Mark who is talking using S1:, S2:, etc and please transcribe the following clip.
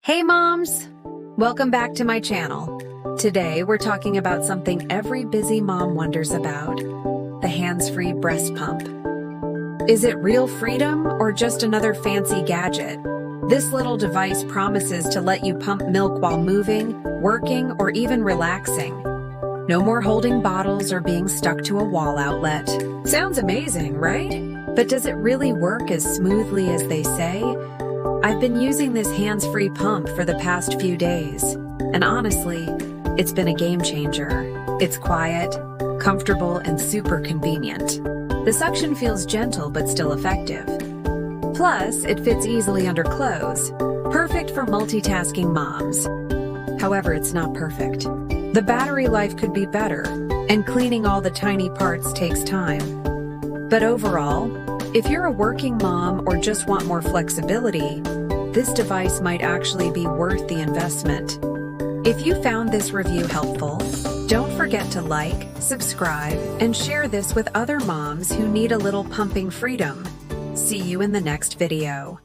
S1: Hey moms! Welcome back to my channel. Today we're talking about something every busy mom wonders about, the hands-free breast pump. Is it real freedom or just another fancy gadget? This little device promises to let you pump milk while moving, working, or even relaxing. No more holding bottles or being stuck to a wall outlet. Sounds amazing, right? But does it really work as smoothly as they say? I've been using this hands-free pump for the past few days, and honestly, it's been a game changer. It's quiet, comfortable, and super convenient. The suction feels gentle but still effective. Plus, it fits easily under clothes, perfect for multitasking moms. However, it's not perfect. The battery life could be better, and cleaning all the tiny parts takes time. But overall, if you're a working mom or just want more flexibility, this device might actually be worth the investment. If you found this review helpful, don't forget to like, subscribe, and share this with other moms who need a little pumping freedom. See you in the next video.